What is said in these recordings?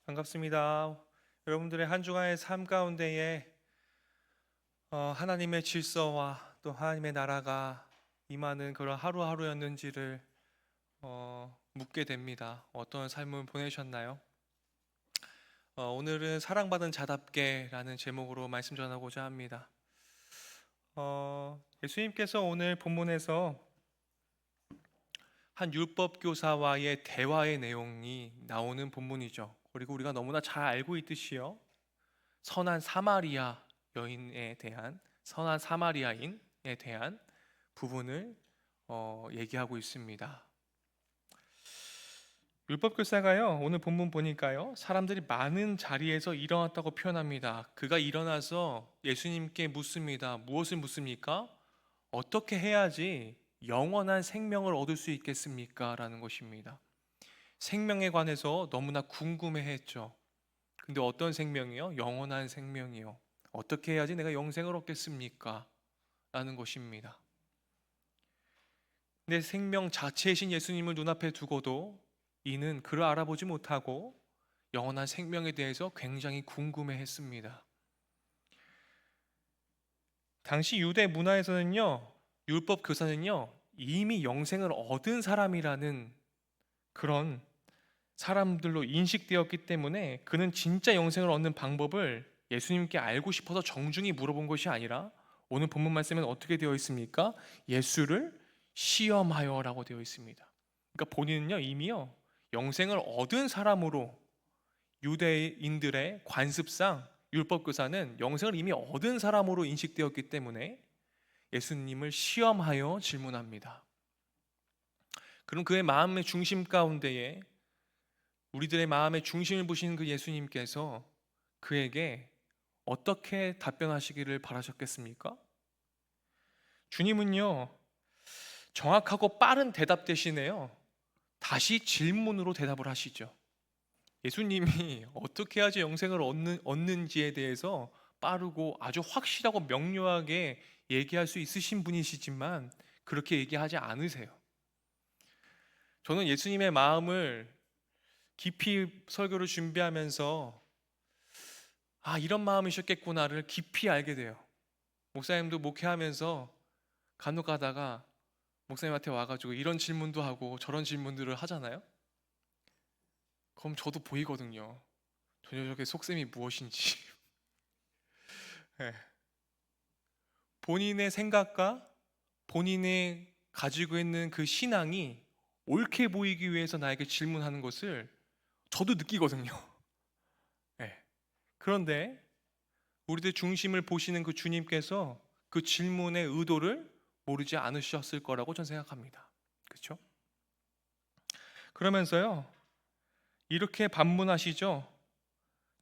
반갑습니다. 여러분들의 한 주간의 삶 가운데에 하나님의 질서와 또 하나님의 나라가 임하는 그런 하루하루였는지를 묻게 됩니다. 어떤 삶을 보내셨나요? 오늘은 사랑받은 자답게라는 제목으로 말씀 전하고자 합니다. 예수님께서 오늘 본문에서 한 율법 교사와의 대화의 내용이 나오는 본문이죠. 그리고 우리가 너무나 잘 알고 있듯이요, 선한 사마리아 여인에 대한 선한 사마리아인에 대한 부분을 얘기하고 있습니다. 율법교사가요, 오늘 본문 보니까요, 사람들이 많은 자리에서 일어났다고 표현합니다. 그가 일어나서 예수님께 묻습니다. 무엇을 묻습니까? 어떻게 해야지 영원한 생명을 얻을 수 있겠습니까? 라는 것입니다. 생명에 관해서 너무나 궁금해했죠. 근데 어떤 생명이요? 영원한 생명이요. 어떻게 해야지 내가 영생을 얻겠습니까? 라는 것입니다. 내 생명 자체이신 예수님을 눈앞에 두고도 이는 그를 알아보지 못하고 영원한 생명에 대해서 굉장히 궁금해했습니다. 당시 유대 문화에서는요, 율법 교사는요, 이미 영생을 얻은 사람이라는 그런 사람들로 인식되었기 때문에 그는 진짜 영생을 얻는 방법을 예수님께 알고 싶어서 정중히 물어본 것이 아니라 오늘 본문 말씀은 어떻게 되어 있습니까? 예수를 시험하여라고 되어 있습니다. 그러니까 본인은요, 이미요 영생을 얻은 사람으로, 유대인들의 관습상 율법교사는 영생을 이미 얻은 사람으로 인식되었기 때문에 예수님을 시험하여 질문합니다. 그럼 그의 마음의 중심 가운데에, 우리들의 마음의 중심을 보시는 그 예수님께서 그에게 어떻게 답변하시기를 바라셨겠습니까? 주님은요, 정확하고 빠른 대답 대신에요, 다시 질문으로 대답을 하시죠. 예수님이 어떻게 해야지 영생을 얻는지에 대해서 빠르고 아주 확실하고 명료하게 얘기할 수 있으신 분이시지만 그렇게 얘기하지 않으세요. 저는 예수님의 마음을 깊이 설교를 준비하면서 이런 마음이셨겠구나를 깊이 알게 돼요. 목사님도 목회하면서 간혹 가다가 목사님한테 와가지고 이런 질문도 하고 저런 질문들을 하잖아요. 그럼 저도 보이거든요. 저 녀석의 속셈이 무엇인지. 네. 본인의 생각과 본인의 가지고 있는 그 신앙이 옳게 보이기 위해서 나에게 질문하는 것을 저도 느끼거든요. 네. 그런데 우리들 중심을 보시는 그 주님께서 그 질문의 의도를 모르지 않으셨을 거라고 저는 생각합니다. 그렇죠? 그러면서요, 이렇게 반문하시죠.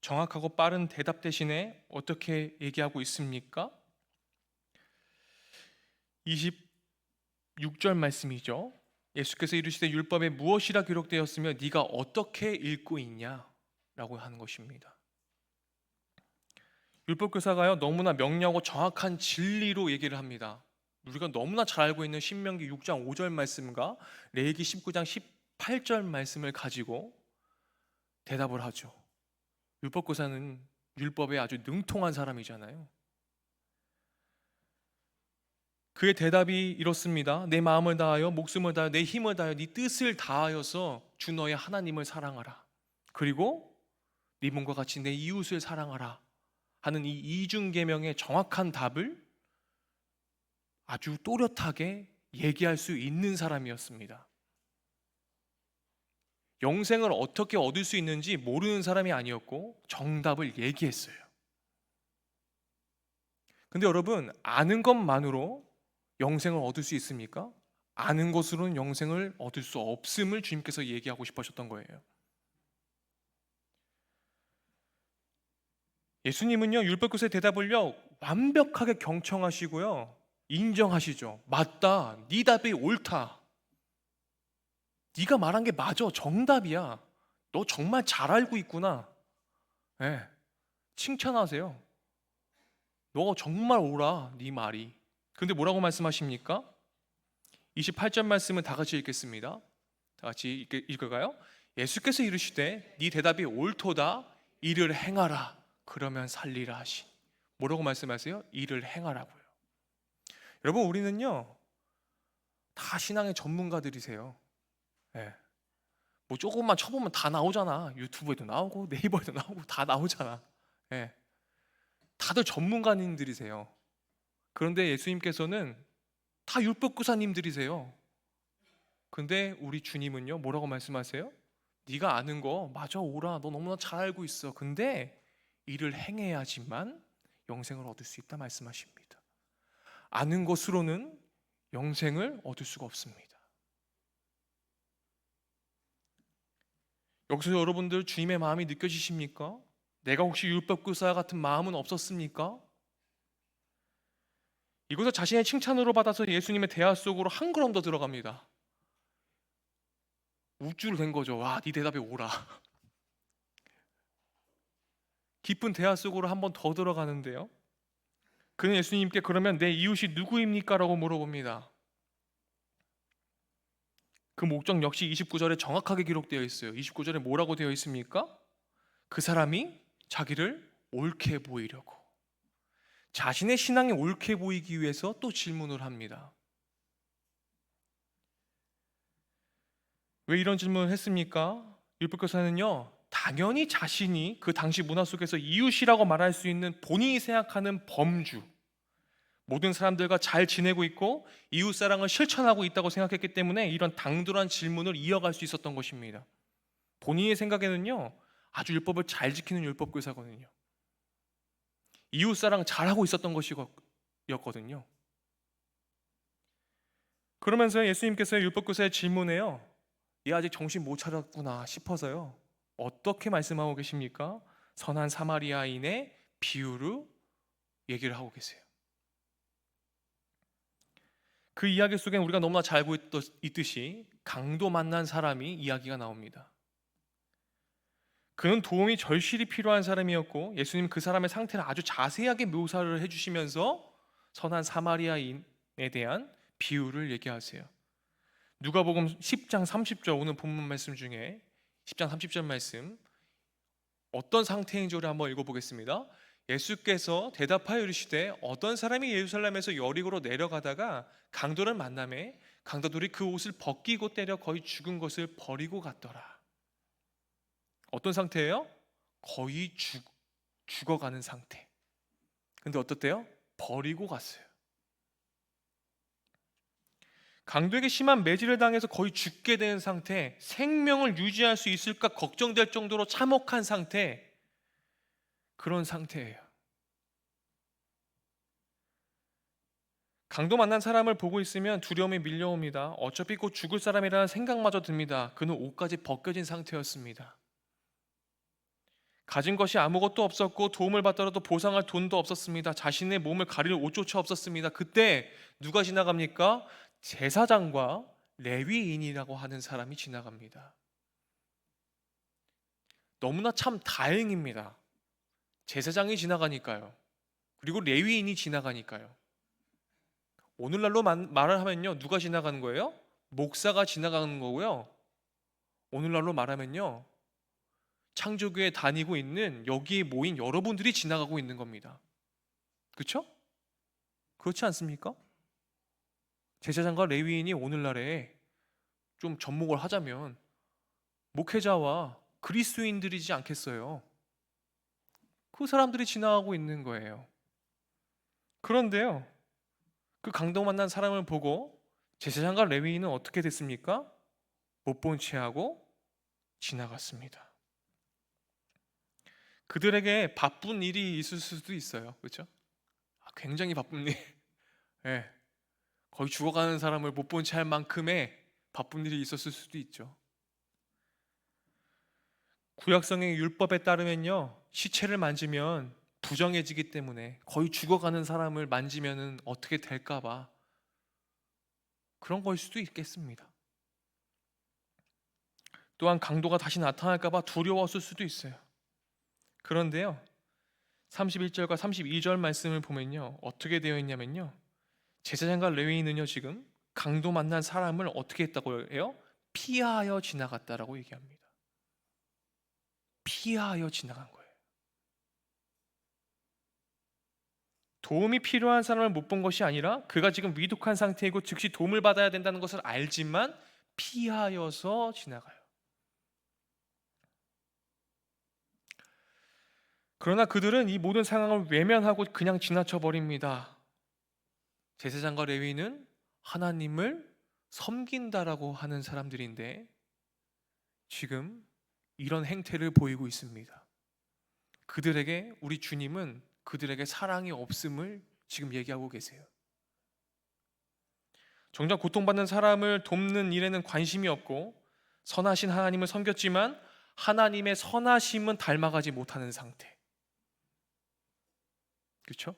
정확하고 빠른 대답 대신에 어떻게 얘기하고 있습니까? 26절 말씀이죠. 예수께서 이르시되 율법에 무엇이라 기록되었으며 네가 어떻게 읽고 있냐? 라고 하는 것입니다. 율법교사가요, 너무나 명료하고 정확한 진리로 얘기를 합니다. 우리가 너무나 잘 알고 있는 신명기 6장 5절 말씀과 레위기 19장 18절 말씀을 가지고 대답을 하죠. 율법교사는 율법에 아주 능통한 사람이잖아요. 그의 대답이 이렇습니다. 내 마음을 다하여 목숨을 다하여 내 힘을 다하여 네 뜻을 다하여서 주 너의 하나님을 사랑하라. 그리고 네 몸과 같이 내 이웃을 사랑하라 하는 이 이중 계명의 정확한 답을 아주 또렷하게 얘기할 수 있는 사람이었습니다. 영생을 어떻게 얻을 수 있는지 모르는 사람이 아니었고 정답을 얘기했어요. 근데 여러분, 아는 것만으로 영생을 얻을 수 있습니까? 아는 것으로는 영생을 얻을 수 없음을 주님께서 얘기하고 싶으셨던 거예요. 예수님은요, 율법교사의 대답을요 완벽하게 경청하시고요 인정하시죠. 맞다, 네 답이 옳다, 네가 말한 게 맞아, 정답이야, 너 정말 잘 알고 있구나. 네, 칭찬하세요. 너 정말 옳아, 네 말이. 근데 뭐라고 말씀하십니까? 28절 말씀은 다 같이 읽겠습니다. 다 같이 읽을까요? 예수께서 이르시되 네 대답이 옳도다. 이를 행하라. 그러면 살리라 하시니. 뭐라고 말씀하세요? 이를 행하라고요. 여러분, 우리는요 다 신앙의 전문가들이세요. 예. 뭐 조금만 쳐보면 다 나오잖아. 유튜브에도 나오고 네이버에도 나오고 다 나오잖아. 예. 다들 전문가님들이세요. 그런데 예수님께서는 다 율법교사님들이세요. 근데 우리 주님은요 뭐라고 말씀하세요? 네가 아는 거 마저 오라. 너 너무나 잘 알고 있어. 근데 이를 행해야지만 영생을 얻을 수 있다 말씀하십니다. 아는 것으로는 영생을 얻을 수가 없습니다. 여기서 여러분들 주님의 마음이 느껴지십니까? 내가 혹시 율법교사 같은 마음은 없었습니까? 이곳에 자신의 칭찬으로 받아서 예수님의 대화 속으로 한 걸음 더 들어갑니다. 우쭐 된 거죠. 와, 네 대답에 오라. 깊은 대화 속으로 한 번 더 들어가는데요. 그는 예수님께 그러면 내 이웃이 누구입니까? 라고 물어봅니다. 그 목적 역시 29절에 정확하게 기록되어 있어요. 29절에 뭐라고 되어 있습니까? 그 사람이 자기를 옳게 보이려고, 자신의 신앙이 옳게 보이기 위해서 또 질문을 합니다. 왜 이런 질문을 했습니까? 율법교사는요 당연히 자신이 그 당시 문화 속에서 이웃이라고 말할 수 있는 본인이 생각하는 범주, 모든 사람들과 잘 지내고 있고 이웃사랑을 실천하고 있다고 생각했기 때문에 이런 당돌한 질문을 이어갈 수 있었던 것입니다. 본인의 생각에는요 아주 율법을 잘 지키는 율법교사거든요. 이웃사랑 잘하고 있었던 것이었거든요. 그러면서 예수님께서 율법교사의 질문에요, 얘 아직 정신 못 차렸구나 싶어서요 어떻게 말씀하고 계십니까? 선한 사마리아인의 비유로 얘기를 하고 계세요. 그 이야기 속에 우리가 너무나 잘 알고 있듯이 강도 만난 사람이 이야기가 나옵니다. 그는 도움이 절실히 필요한 사람이었고 예수님 그 사람의 상태를 아주 자세하게 묘사를 해주시면서 선한 사마리아인에 대한 비유를 얘기하세요. 누가복음 10장 30절, 오늘 본문 말씀 중에 10장 30절 말씀 어떤 상태인지를 한번 읽어보겠습니다. 예수께서 대답하여 이르시되 어떤 사람이 예루살렘에서 여리고로 내려가다가 강도를 만나매 강도들이 그 옷을 벗기고 때려 거의 죽은 것을 버리고 갔더라. 어떤 상태예요? 거의 죽어가는 상태. 근데 어떻대요? 버리고 갔어요. 강도에게 심한 매질을 당해서 거의 죽게 된 상태, 생명을 유지할 수 있을까 걱정될 정도로 참혹한 상태, 그런 상태예요. 강도 만난 사람을 보고 있으면 두려움이 밀려옵니다. 어차피 곧 죽을 사람이라는 생각마저 듭니다. 그는 옷까지 벗겨진 상태였습니다. 가진 것이 아무것도 없었고 도움을 받더라도 보상할 돈도 없었습니다. 자신의 몸을 가릴 옷조차 없었습니다. 그때 누가 지나갑니까? 제사장과 레위인이라고 하는 사람이 지나갑니다. 너무나 참 다행입니다. 제사장이 지나가니까요. 그리고 레위인이 지나가니까요. 오늘날로 말을 하면요, 누가 지나가는 거예요? 목사가 지나가는 거고요. 오늘날로 말하면요, 창조교에 다니고 있는 여기에 모인 여러분들이 지나가고 있는 겁니다. 그렇죠? 그렇지 않습니까? 제사장과 레위인이 오늘날에 좀 접목을 하자면 목회자와 그리스도인들이지 않겠어요? 그 사람들이 지나가고 있는 거예요. 그런데요, 그 강도 만난 사람을 보고 제사장과 레위인은 어떻게 됐습니까? 못 본 채 하고 지나갔습니다. 그들에게 바쁜 일이 있을 수도 있어요. 그렇죠? 굉장히 바쁜 일. 네. 거의 죽어가는 사람을 못 본 채 할 만큼의 바쁜 일이 있었을 수도 있죠. 구약성의 율법에 따르면요, 시체를 만지면 부정해지기 때문에 거의 죽어가는 사람을 만지면 어떻게 될까봐 그런 거일 수도 있겠습니다. 또한 강도가 다시 나타날까봐 두려웠을 수도 있어요. 그런데요, 31절과 32절 말씀을 보면요, 어떻게 되어 있냐면요, 제사장과 레위인은요 지금 강도 만난 사람을 어떻게 했다고 해요? 피하여 지나갔다라고 얘기합니다. 피하여 지나간 거예요. 도움이 필요한 사람을 못 본 것이 아니라 그가 지금 위독한 상태이고 즉시 도움을 받아야 된다는 것을 알지만 피하여서 지나가요. 그러나 그들은 이 모든 상황을 외면하고 그냥 지나쳐 버립니다. 제사장과 레위는 하나님을 섬긴다라고 하는 사람들인데 지금 이런 행태를 보이고 있습니다. 그들에게 우리 주님은 그들에게 사랑이 없음을 지금 얘기하고 계세요. 정작 고통받는 사람을 돕는 일에는 관심이 없고 선하신 하나님을 섬겼지만 하나님의 선하심은 닮아가지 못하는 상태. 그렇죠?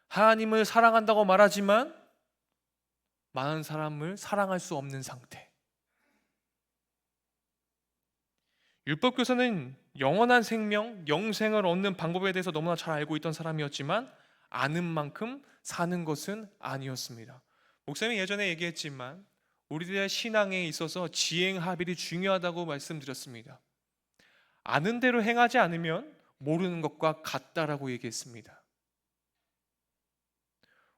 하나님을 사랑한다고 말하지만 많은 사람을 사랑할 수 없는 상태. 율법교사는 영원한 생명, 영생을 얻는 방법에 대해서 너무나 잘 알고 있던 사람이었지만 아는 만큼 사는 것은 아니었습니다. 목사님이 예전에 얘기했지만 우리들의 신앙에 있어서 지행합일이 중요하다고 말씀드렸습니다. 아는 대로 행하지 않으면 모르는 것과 같다라고 얘기했습니다.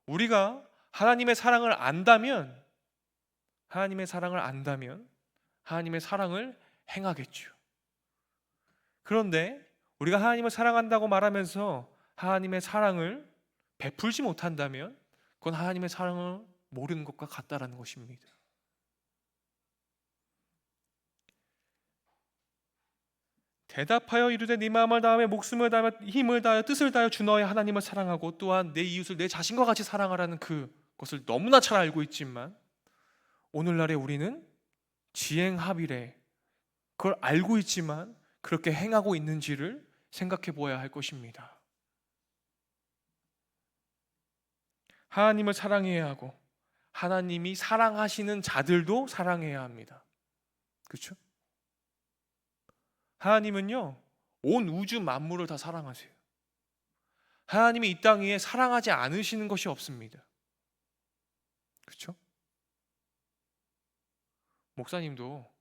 우리가 하나님의 사랑을 안다면 하나님의 사랑을 행하겠죠. 그런데 우리가 하나님을 사랑한다고 말하면서 하나님의 사랑을 베풀지 못한다면 그건 하나님의 사랑을 모르는 것과 같다라는 것입니다. 대답하여 이르되 네 마음을 다하며 목숨을 다하며 힘을 다하여 뜻을 다하여 주 너의 하나님을 사랑하고 또한 내 이웃을 내 자신과 같이 사랑하라는 그것을 너무나 잘 알고 있지만 오늘날에 우리는 지행합일에 그걸 알고 있지만 그렇게 행하고 있는지를 생각해 보아야 할 것입니다. 하나님을 사랑해야 하고 하나님이 사랑하시는 자들도 사랑해야 합니다. 그렇죠? 하나님은요 온 우주 만물을 다 사랑하세요. 하나님이 이 땅 위에 사랑하지 않으시는 것이 없습니다. 그렇죠? 목사님도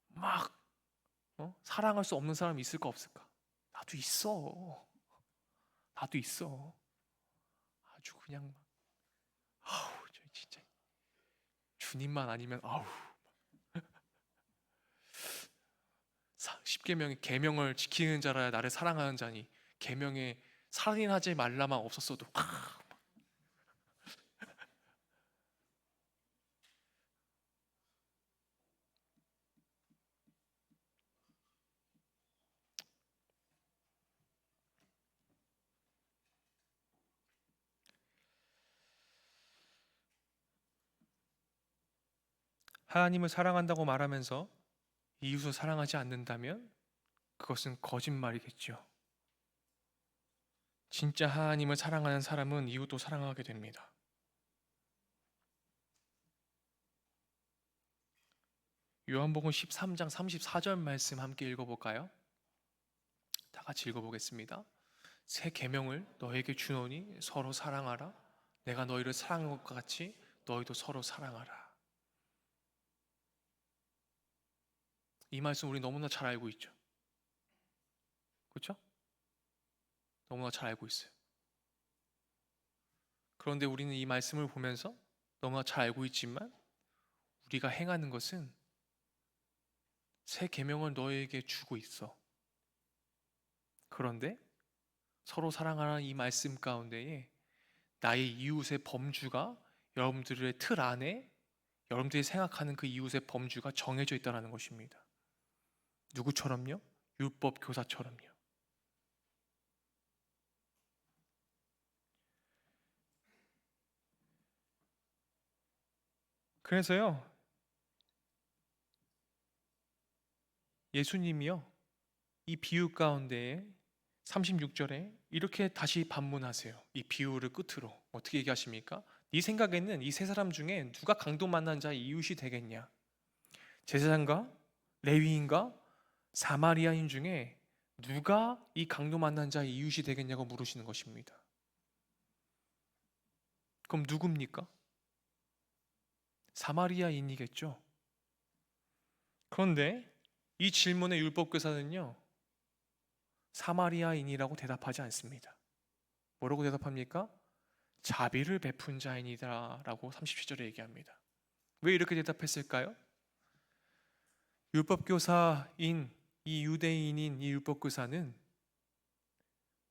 막 사랑할 수 없는 사람이 있을까 없을까? 나도 있어. 나도 있어. 아주 그냥 아우 저 진짜 주님만 아니면 아우 십계명의 계명을 지키는 자라야 나를 사랑하는 자니 계명에 살인하지 말라만 없었어도 하나님을 사랑한다고 말하면서 이웃을 사랑하지 않는다면 그것은 거짓말이겠죠. 진짜 하나님을 사랑하는 사람은 이웃도 사랑하게 됩니다. 요한복음 13장 34절 말씀 함께 읽어볼까요? 다 같이 읽어보겠습니다. 새 계명을 너에게 주노니 서로 사랑하라. 내가 너희를 사랑한 것과 같이 너희도 서로 사랑하라. 이 말씀 우리 너무나 잘 알고 있죠. 그렇죠? 너무나 잘 알고 있어요. 그런데 우리는 이 말씀을 보면서 너무나 잘 알고 있지만 우리가 행하는 것은 새 계명을 너에게 주고 있어. 그런데 서로 사랑하라는 이 말씀 가운데에 나의 이웃의 범주가 여러분들의 틀 안에 여러분들이 생각하는 그 이웃의 범주가 정해져 있다는 것입니다. 누구처럼요? 율법 교사처럼요. 그래서요 예수님이요 이 비유 가운데에 36절에 이렇게 다시 반문하세요. 이 비유를 끝으로 어떻게 얘기하십니까? 네 생각에는 이 세 사람 중에 누가 강도 만난 자의 이웃이 되겠냐? 제사장과 레위인과 사마리아인 중에 누가 이 강도 만난 자의 이웃이 되겠냐고 물으시는 것입니다. 그럼 누굽니까? 사마리아인이겠죠. 그런데 이 질문에 율법교사는요, 사마리아인이라고 대답하지 않습니다. 뭐라고 대답합니까? 자비를 베푼 자이니라 라고 37절에 얘기합니다. 왜 이렇게 대답했을까요? 율법교사인 이 유대인인 이 율법교사는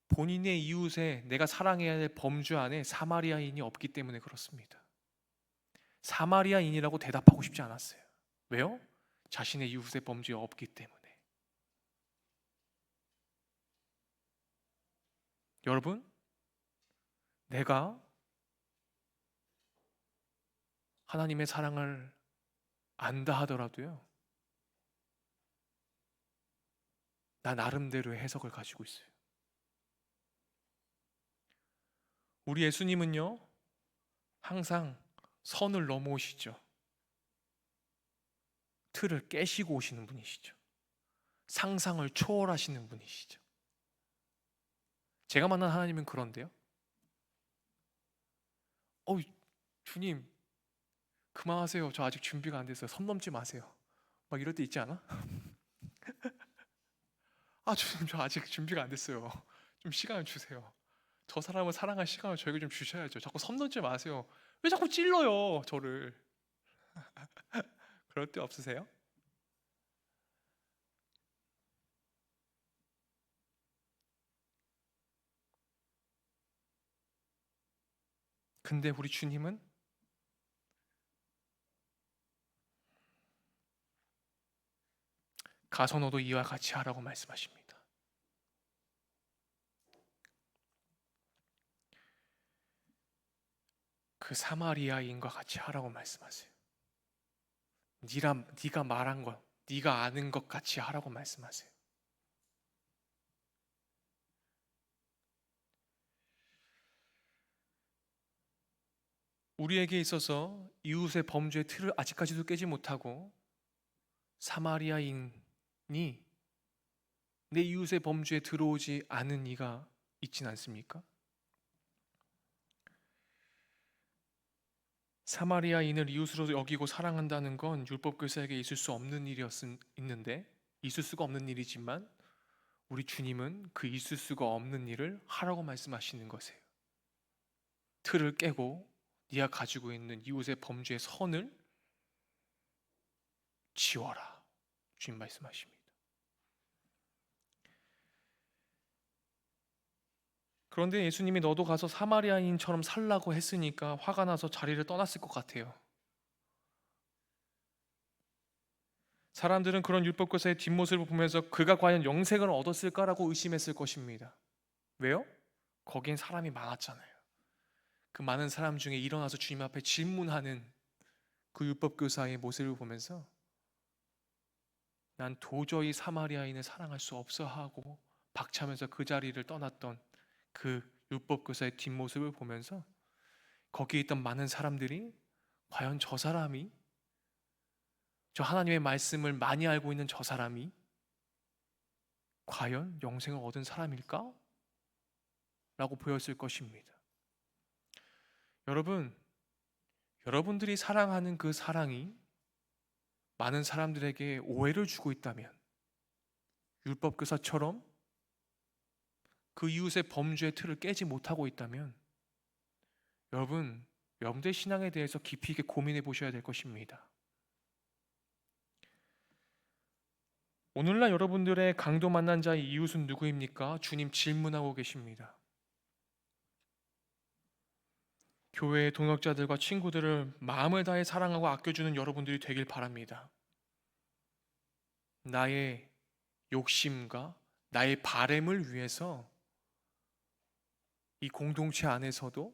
본인의 이웃에 내가 사랑해야 될 범주 안에 사마리아인이 없기 때문에 그렇습니다. 사마리아인이라고 대답하고 싶지 않았어요. 왜요? 자신의 이웃의 범주에 없기 때문에. 여러분, 내가 하나님의 사랑을 안다 하더라도요, 나 나름대로의 해석을 가지고 있어요. 우리 예수님은요, 항상 선을 넘어오시죠. 틀을 깨시고 오시는 분이시죠. 상상을 초월하시는 분이시죠. 제가 만난 하나님은 그런데요. 주님, 그만하세요. 저 아직 준비가 안 됐어요. 선 넘지 마세요. 막 이럴 때 있지 않아? 주님, 저 아직 준비가 안 됐어요. 좀 시간을 주세요. 저 사람을 사랑할 시간을 저에게 좀 주셔야죠. 자꾸 선 넘지 마세요. 왜 자꾸 찔러요, 저를? 그럴 때 없으세요? 근데 우리 주님은 가서 너도 이와 같이 하라고 말씀하십니다. 그 사마리아인과 같이 하라고 말씀하세요. 네가 말한 것, 네가 아는 것 같이 하라고 말씀하세요. 우리에게 있어서 이웃의 범죄의 틀을 아직까지도 깨지 못하고 사마리아인이 내 이웃의 범죄에 들어오지 않은 이가 있진 않습니까? 사마리아인을 이웃으로 여기고 사랑한다는 건 율법교사에게 있을 수 없는 있는데 있을 수가 없는 일이지만 우리 주님은 그 있을 수가 없는 일을 하라고 말씀하시는 것이에요. 틀을 깨고 네가 가지고 있는 이웃의 범죄의 선을 지워라. 주님 말씀하십니다. 그런데 예수님이 너도 가서 사마리아인처럼 살라고 했으니까 화가 나서 자리를 떠났을 것 같아요. 사람들은 그런 율법교사의 뒷모습을 보면서 그가 과연 영생을 얻었을까라고 의심했을 것입니다. 왜요? 거긴 사람이 많았잖아요. 그 많은 사람 중에 일어나서 주님 앞에 질문하는 그 율법교사의 모습을 보면서 난 도저히 사마리아인을 사랑할 수 없어 하고 박차면서 그 자리를 떠났던 그 율법교사의 뒷모습을 보면서 거기에 있던 많은 사람들이 과연 저 사람이 저 하나님의 말씀을 많이 알고 있는 저 사람이 과연 영생을 얻은 사람일까? 라고 보였을 것입니다. 여러분, 여러분들이 사랑하는 그 사랑이 많은 사람들에게 오해를 주고 있다면 율법교사처럼 그 이웃의 범죄의 틀을 깨지 못하고 있다면 여러분, 여러분들의 신앙에 대해서 깊이 있게 고민해 보셔야 될 것입니다. 오늘날 여러분들의 강도 만난 자의 이웃은 누구입니까? 주님 질문하고 계십니다. 교회의 동역자들과 친구들을 마음을 다해 사랑하고 아껴주는 여러분들이 되길 바랍니다. 나의 욕심과 나의 바램을 위해서 이 공동체 안에서도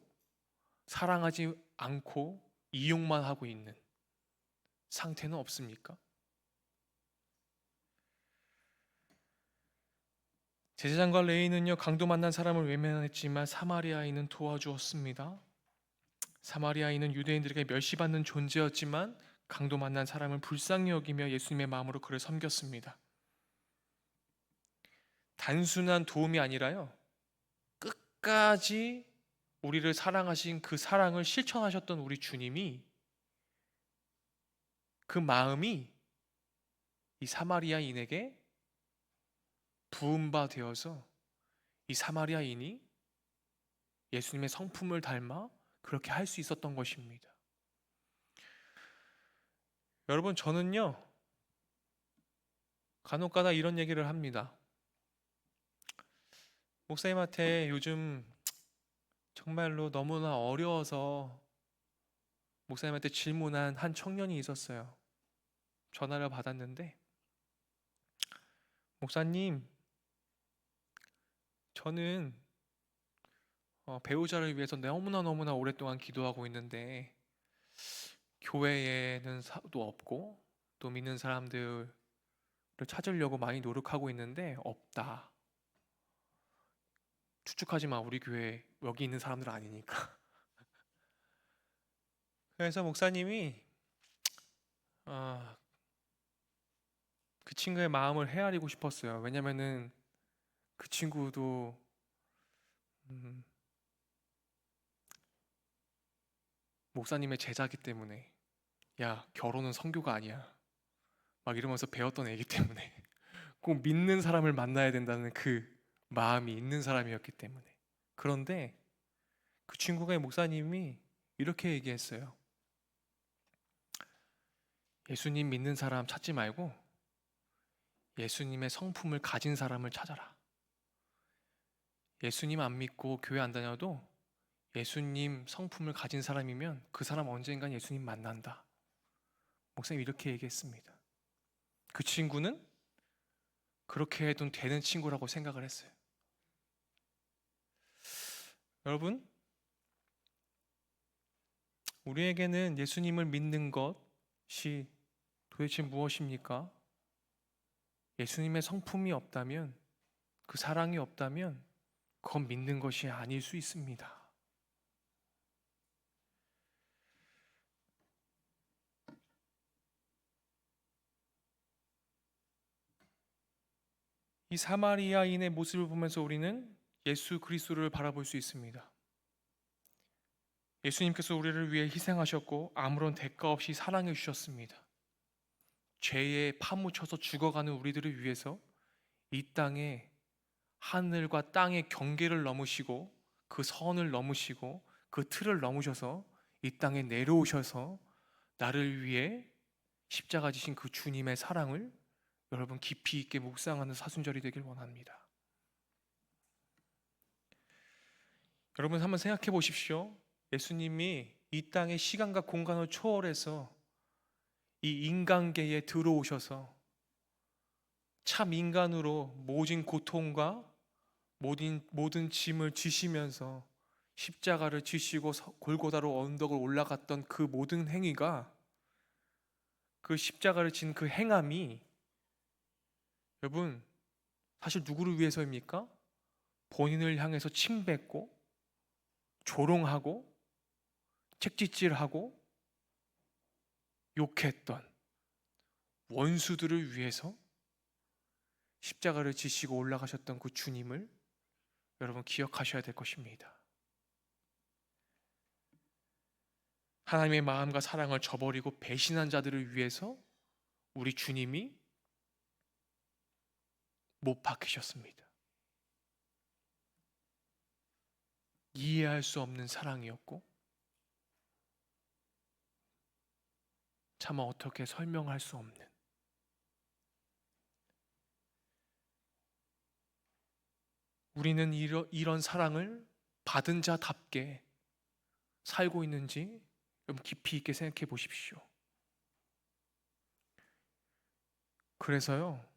사랑하지 않고 이용만 하고 있는 상태는 없습니까? 제사장과 레위는요, 강도 만난 사람을 외면했지만 사마리아인은 도와주었습니다. 사마리아인은 유대인들에게 멸시받는 존재였지만 강도 만난 사람을 불쌍히 여기며 예수님의 마음으로 그를 섬겼습니다. 단순한 도움이 아니라요, 끝까지 우리를 사랑하신 그 사랑을 실천하셨던 우리 주님이 그 마음이 이 사마리아인에게 부은 바 되어서 이 사마리아인이 예수님의 성품을 닮아 그렇게 할 수 있었던 것입니다. 여러분, 저는요, 간혹가다 이런 얘기를 합니다. 목사님한테 요즘 정말로 너무나 어려워서 목사님한테 질문한 한 청년이 있었어요. 전화를 받았는데, 목사님, 저는 배우자를 위해서 너무나 오랫동안 기도하고 있는데 교회에는 또 없고 또 믿는 사람들을 찾으려고 많이 노력하고 있는데 없다. 추측하지 마. 우리 교회 여기 있는 사람들 아니니까. 그래서 목사님이 아, 그 친구의 마음을 헤아리고 싶었어요. 왜냐면은 그 친구도 음, 목사님의 제자기 때문에 야, 결혼은 성교가 아니야. 막 이러면서 배웠던 애기 때문에 꼭 믿는 사람을 만나야 된다는 그 마음이 있는 사람이었기 때문에. 그런데 그 친구의 목사님이 이렇게 얘기했어요. 예수님 믿는 사람 찾지 말고 예수님의 성품을 가진 사람을 찾아라. 예수님 안 믿고 교회 안 다녀도 예수님 성품을 가진 사람이면 그 사람 언젠간 예수님 만난다. 목사님 이렇게 얘기했습니다. 그 친구는 그렇게 해도 되는 친구라고 생각을 했어요. 여러분, 우리에게는 예수님을 믿는 것이 도대체 무엇입니까? 예수님의 성품이 없다면, 그 사랑이 없다면 그건 믿는 것이 아닐 수 있습니다. 이 사마리아인의 모습을 보면서 우리는 예수 그리스도를 바라볼 수 있습니다. 예수님께서 우리를 위해 희생하셨고 아무런 대가 없이 사랑해 주셨습니다. 죄에 파묻혀서 죽어가는 우리들을 위해서 이 땅에 하늘과 땅의 경계를 넘으시고 그 선을 넘으시고 그 틀을 넘으셔서 이 땅에 내려오셔서 나를 위해 십자가 지신 그 주님의 사랑을 여러분 깊이 있게 묵상하는 사순절이 되길 원합니다. 여러분 한번 생각해 보십시오. 예수님이 이 땅의 시간과 공간을 초월해서 이 인간계에 들어오셔서 참 인간으로 모진 고통과 모든 짐을 지시면서 십자가를 지시고 골고다로 언덕을 올라갔던 그 모든 행위가, 그 십자가를 진 그 행함이 여러분 사실 누구를 위해서입니까? 본인을 향해서 침뱉고 조롱하고 책짓질하고 욕했던 원수들을 위해서 십자가를 지시고 올라가셨던 그 주님을 여러분 기억하셔야 될 것입니다. 하나님의 마음과 사랑을 저버리고 배신한 자들을 위해서 우리 주님이 못 박히셨습니다. 이해할 수 없는 사랑이었고 차마 어떻게 설명할 수 없는, 우리는 이런 사랑을 받은 자답게 살고 있는지 여러분 깊이 있게 생각해 보십시오. 그래서요,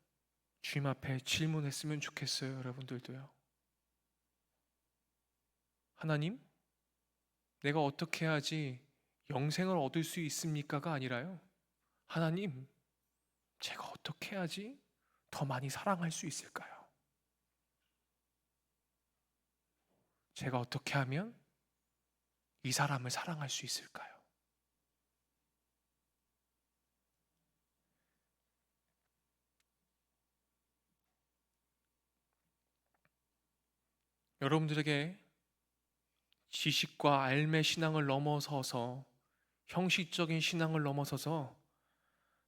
주님 앞에 질문했으면 좋겠어요. 여러분들도요. 하나님, 내가 어떻게 해야지 영생을 얻을 수 있습니까가 아니라요, 하나님, 제가 어떻게 해야지 더 많이 사랑할 수 있을까요? 제가 어떻게 하면 이 사람을 사랑할 수 있을까요? 여러분들에게 지식과 알매 신앙을 넘어서서 형식적인 신앙을 넘어서서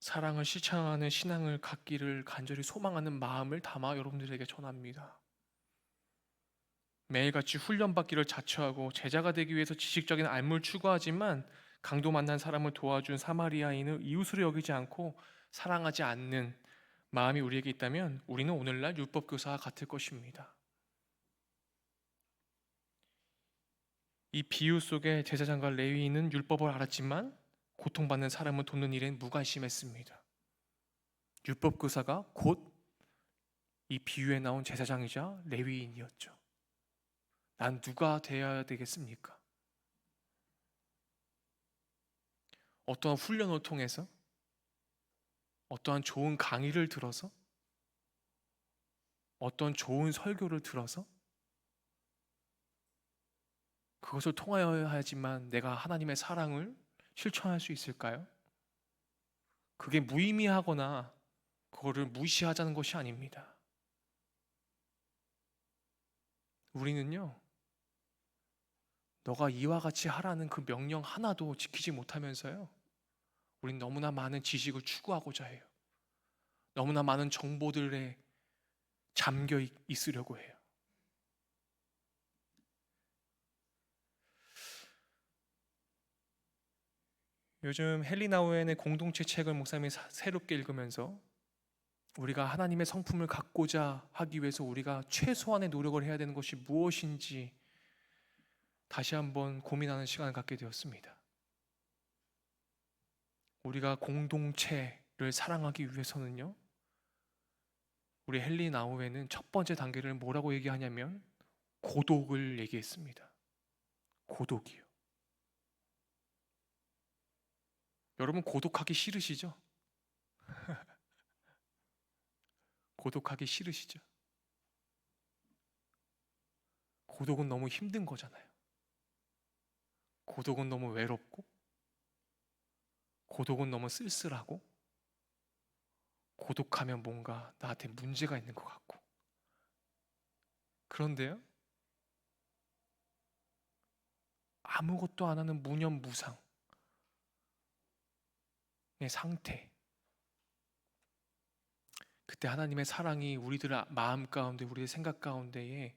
사랑을 실천하는 신앙을 갖기를 간절히 소망하는 마음을 담아 여러분들에게 전합니다. 매일같이 훈련받기를 자처하고 제자가 되기 위해서 지식적인 알물 추구하지만 강도 만난 사람을 도와준 사마리아인을 이웃으로 여기지 않고 사랑하지 않는 마음이 우리에게 있다면 우리는 오늘날 율법교사와 같을 것입니다. 이 비유 속에 제사장과 레위인은 율법을 알았지만 고통받는 사람을 돕는 일엔 무관심했습니다. 율법교사가 곧 이 비유에 나온 제사장이자 레위인이었죠. 난 누가 되어야 되겠습니까? 어떠한 훈련을 통해서, 어떠한 좋은 강의를 들어서, 어떤 좋은 설교를 들어서 그것을 통하여야지만 내가 하나님의 사랑을 실천할 수 있을까요? 그게 무의미하거나 그거를 무시하자는 것이 아닙니다. 우리는요, 너가 이와 같이 하라는 그 명령 하나도 지키지 못하면서요, 우린 너무나 많은 지식을 추구하고자 해요. 너무나 많은 정보들에 잠겨 있으려고 해요. 요즘 헨리 나우엔의 공동체 책을 목사님이 새롭게 읽으면서 우리가 하나님의 성품을 갖고자 하기 위해서 우리가 최소한의 노력을 해야 되는 것이 무엇인지 다시 한번 고민하는 시간을 갖게 되었습니다. 우리가 공동체를 사랑하기 위해서는요, 우리 헨리 나우엔은 첫 번째 단계를 뭐라고 얘기하냐면 고독을 얘기했습니다. 고독이요. 여러분 고독하기 싫으시죠? 고독하기 싫으시죠? 고독은 너무 힘든 거잖아요. 고독은 너무 외롭고, 고독은 너무 쓸쓸하고, 고독하면 뭔가 나한테 문제가 있는 것 같고. 그런데요, 아무것도 안 하는 무념무상의 상태, 그때 하나님의 사랑이 우리들의 마음 가운데, 우리의 생각 가운데에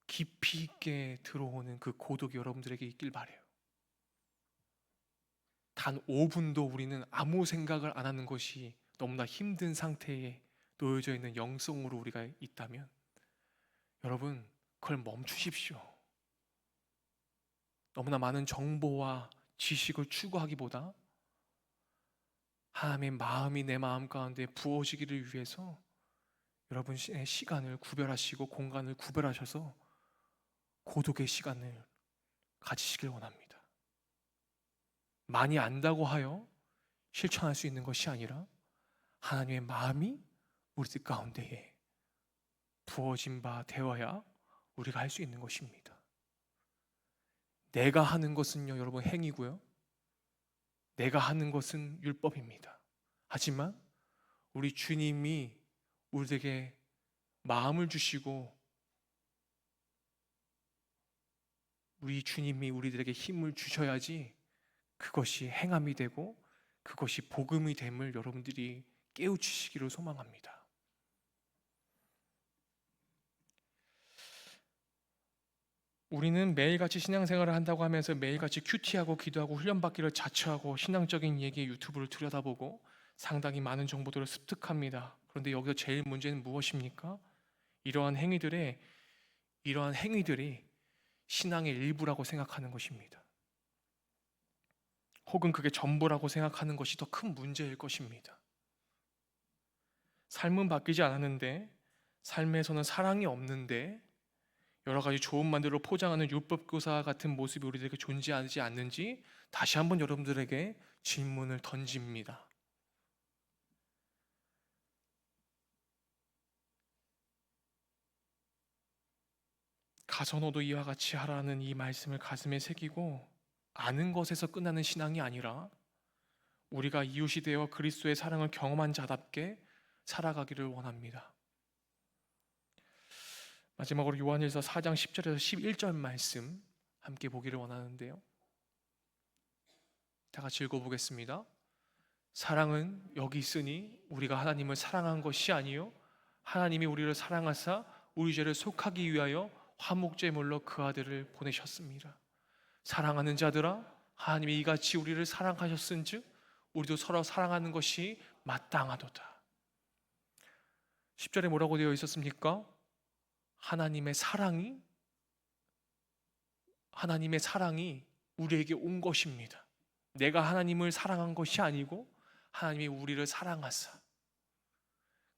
깊이 있게 들어오는 그 고독이 여러분들에게 있길 바래요. 단 5분도 우리는 아무 생각을 안 하는 것이 너무나 힘든 상태에 놓여져 있는 영성으로 우리가 있다면 여러분 그걸 멈추십시오. 너무나 많은 정보와 지식을 추구하기보다 하나님의 마음이 내 마음 가운데 부어지기를 위해서 여러분의 시간을 구별하시고 공간을 구별하셔서 고독의 시간을 가지시길 원합니다. 많이 안다고 하여 실천할 수 있는 것이 아니라 하나님의 마음이 우리들 가운데에 부어진 바 되어야 우리가 할 수 있는 것입니다. 내가 하는 것은요, 여러분 행위고요. 내가 하는 것은 율법입니다. 하지만 우리 주님이 우리에게 마음을 주시고 우리 주님이 우리들에게 힘을 주셔야지 그것이 행함이 되고 그것이 복음이 됨을 여러분들이 깨우치시기를 소망합니다. 우리는 매일같이 신앙생활을 한다고 하면서 매일같이 큐티하고 기도하고 훈련받기를 자처하고 신앙적인 얘기에 유튜브를 들여다보고 상당히 많은 정보들을 습득합니다. 그런데 여기서 제일 문제는 무엇입니까? 이러한 행위들이 신앙의 일부라고 생각하는 것입니다. 혹은 그게 전부라고 생각하는 것이 더 큰 문제일 것입니다. 삶은 바뀌지 않았는데, 삶에서는 사랑이 없는데 여러 가지 좋은 말들로 포장하는 율법교사 같은 모습이 우리들에게 존재하지 않는지 다시 한번 여러분들에게 질문을 던집니다. 가서 너도 이와 같이 하라는 이 말씀을 가슴에 새기고 아는 것에서 끝나는 신앙이 아니라 우리가 이웃이 되어 그리스도의 사랑을 경험한 자답게 살아가기를 원합니다. 마지막으로 요한일서 4장 10절에서 11절 말씀 함께 보기를 원하는데요. 다 같이 읽어보겠습니다. 사랑은 여기 있으니 우리가 하나님을 사랑한 것이 아니요 하나님이 우리를 사랑하사 우리 죄를 속하기 위하여 화목제물로 그 아들을 보내셨습니다. 사랑하는 자들아, 하나님이 이같이 우리를 사랑하셨은즉 우리도 서로 사랑하는 것이 마땅하도다. 10절에 뭐라고 되어 있었습니까? 하나님의 사랑이 우리에게 온 것입니다. 내가 하나님을 사랑한 것이 아니고 하나님이 우리를 사랑하사,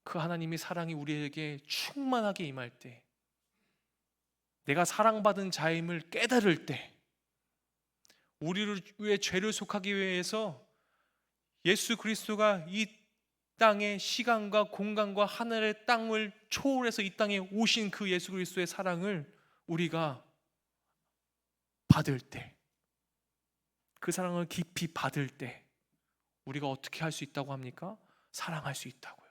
그 하나님의 사랑이 우리에게 충만하게 임할 때, 내가 사랑받은 자임을 깨달을 때, 우리를 위해 죄를 속하기 위해서 예수 그리스도가 이 땅의 시간과 공간과 하늘의 땅을 초월해서 이 땅에 오신 그 예수 그리스도의 사랑을 우리가 받을 때, 그 사랑을 깊이 받을 때 우리가 어떻게 할 수 있다고 합니까? 사랑할 수 있다고요.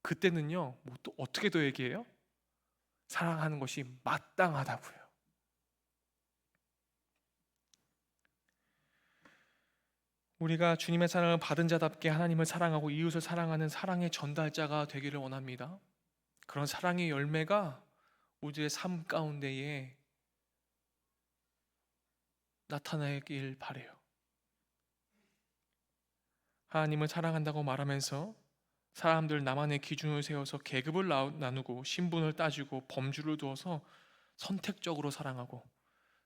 그때는요, 뭐 또 어떻게 더 얘기해요? 사랑하는 것이 마땅하다고요. 우리가 주님의 사랑을 받은 자답게 하나님을 사랑하고 이웃을 사랑하는 사랑의 전달자가 되기를 원합니다. 그런 사랑의 열매가 우리의 삶 가운데에 나타나길 바래요. 하나님을 사랑한다고 말하면서 사람들 나만의 기준을 세워서 계급을 나누고 신분을 따지고 범주를 두어서 선택적으로 사랑하고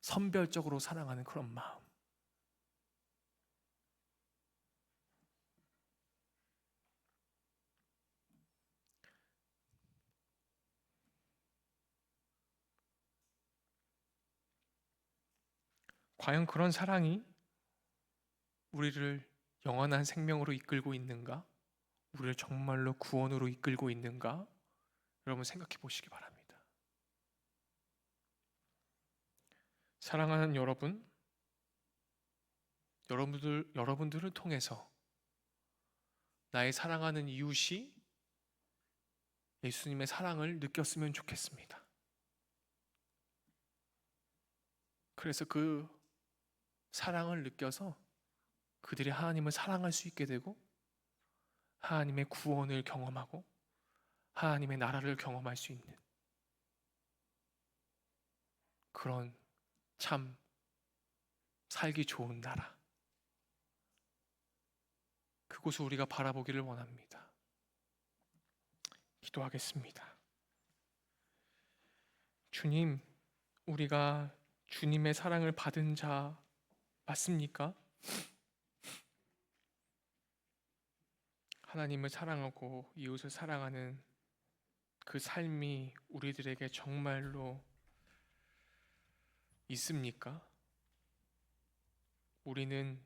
선별적으로 사랑하는 그런 마음, 과연 그런 사랑이 우리를 영원한 생명으로 이끌고 있는가? 우리를 정말로 구원으로 이끌고 있는가? 여러분 생각해 보시기 바랍니다. 사랑하는 여러분들을 통해서 나의 사랑하는 이웃이 예수님의 사랑을 느꼈으면 좋겠습니다. 그래서 그 사랑을 느껴서 그들이 하나님을 사랑할 수 있게 되고 하나님의 구원을 경험하고 하나님의 나라를 경험할 수 있는 그런 참 살기 좋은 나라, 그곳을 우리가 바라보기를 원합니다. 기도하겠습니다. 주님, 우리가 주님의 사랑을 받은 자 맞습니까? 하나님을 사랑하고 이웃을 사랑하는 그 삶이 우리들에게 정말로 있습니까? 우리는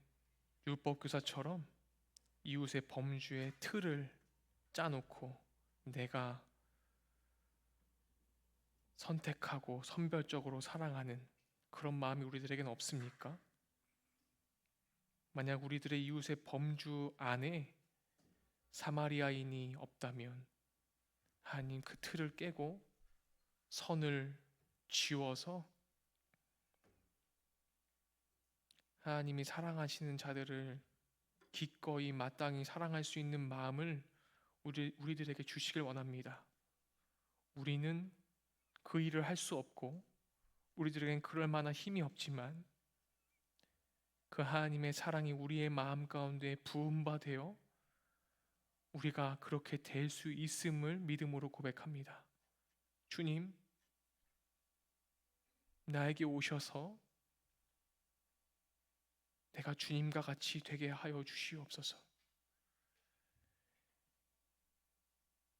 율법교사처럼 이웃의 범주의 틀을 짜놓고 내가 선택하고 선별적으로 사랑하는 그런 마음이 우리들에게는 없습니까? 만약 우리들의 이웃의 범주 안에 사마리아인이 없다면 하나님 그 틀을 깨고 선을 지워서 하나님이 사랑하시는 자들을 기꺼이 마땅히 사랑할 수 있는 마음을 우리들에게 주시길 원합니다. 우리는 그 일을 할 수 없고 우리들에겐 그럴 만한 힘이 없지만 그 하나님의 사랑이 우리의 마음 가운데 부음바 되어 우리가 그렇게 될 수 있음을 믿음으로 고백합니다. 주님, 나에게 오셔서 내가 주님과 같이 되게 하여 주시옵소서.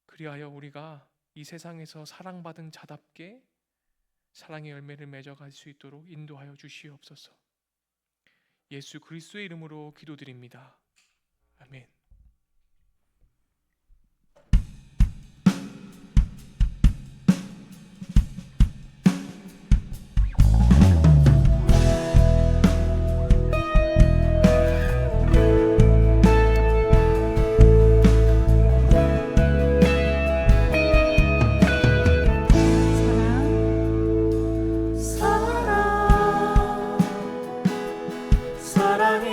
그리하여 우리가 이 세상에서 사랑받은 자답게 사랑의 열매를 맺어갈 수 있도록 인도하여 주시옵소서. 예수 그리스도의 이름으로 기도드립니다. 아멘. 사랑해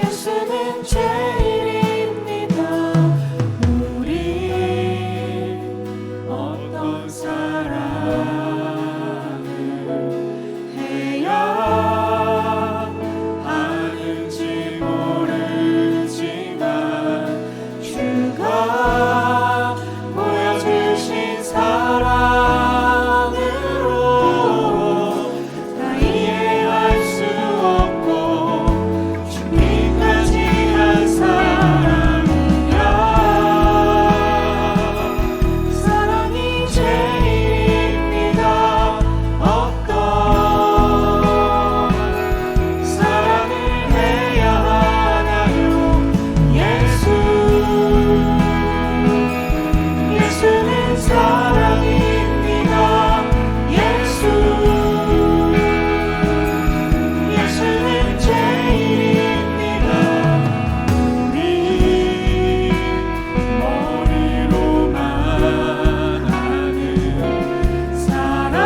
예수는 제일입니다. 우리 어떤 사랑을 해야 하는지 모르지만 주가 보여주신 사랑으로 다 이해할 수 없고 죽기까지 한 사랑이야. 사랑이 제일입니다. 어떤 사랑을 해야 하나요? 예수는 사랑입니다. 예수는 제일입니다. 우리 머리로만 아는 사랑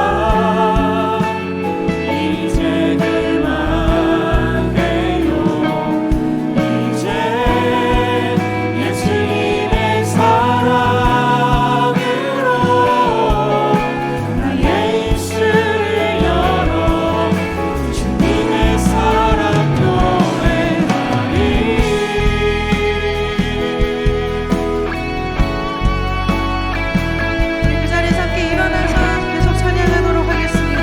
이제 그만해요. 이제 예수님의 사랑으로 나의 입술을 열어 주님의 사랑 노래하리. 그 자리에서 함께 일어나서 계속 찬양하도록 하겠습니다.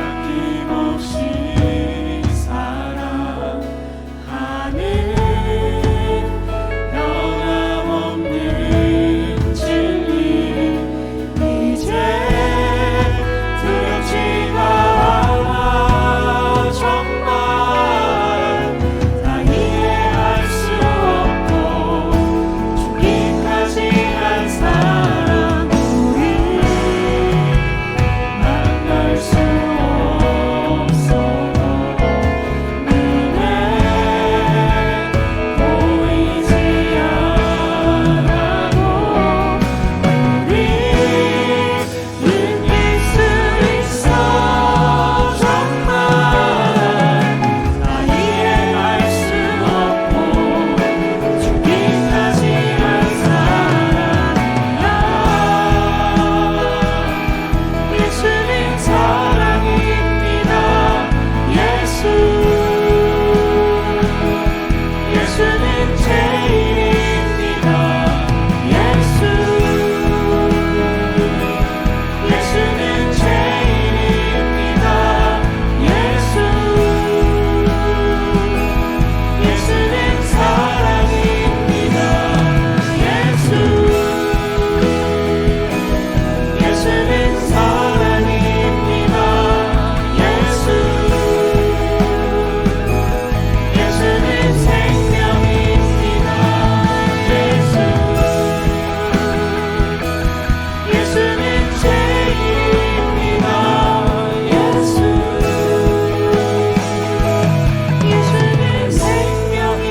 아낌없이 사랑하는 변함없는 진리 이제 두렵지가 않아. 정말 다 이해할 수 없고 죽기까지 한 사랑 우리 만날 수 없어도 눈에 보이지 않아도 우리 느낄 수 있어. 정말 다 이해할 수 없고 죽기까지 한 사랑이야. 예수는 사랑입니다. 예수는 제일입니다. 예수는 제일입니다. 예수는 사랑입니다. 예수는 사랑입니다. 예수는 생명입니다. 예수는 제일입니다. 예수는 생명입니다.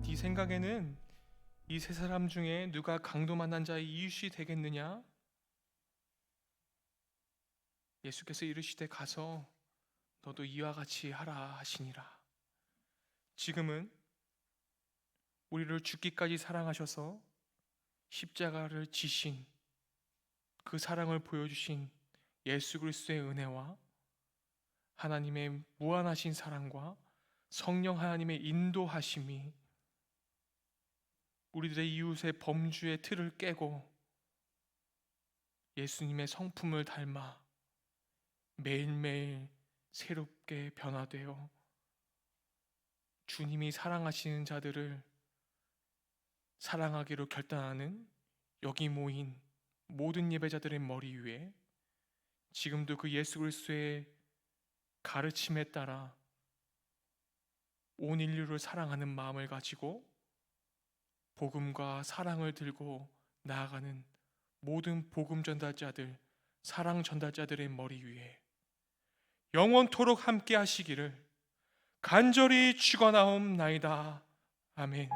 네 생각에는 이 세 사람 중에 누가 강도 만난 자의 이웃이 되겠느냐? 예수께서 이르시되 가서 너도 이와 같이 하라 하시니라. 지금은 우리를 죽기까지 사랑하셔서 십자가를 지신 그 사랑을 보여주신 예수 그리스도의 은혜와 하나님의 무한하신 사랑과 성령 하나님의 인도하심이 우리들의 이웃의 범주의 틀을 깨고 예수님의 성품을 닮아 매일매일 새롭게 변화되어 주님이 사랑하시는 자들을 사랑하기로 결단하는 여기 모인 모든 예배자들의 머리 위에 지금도 그 예수 그리스도의 가르침에 따라 온 인류를 사랑하는 마음을 가지고 복음과 사랑을 들고 나아가는 모든 복음 전달자들, 사랑 전달자들의 머리 위에 영원토록 함께 하시기를 간절히 축원하옵나이다. 아멘.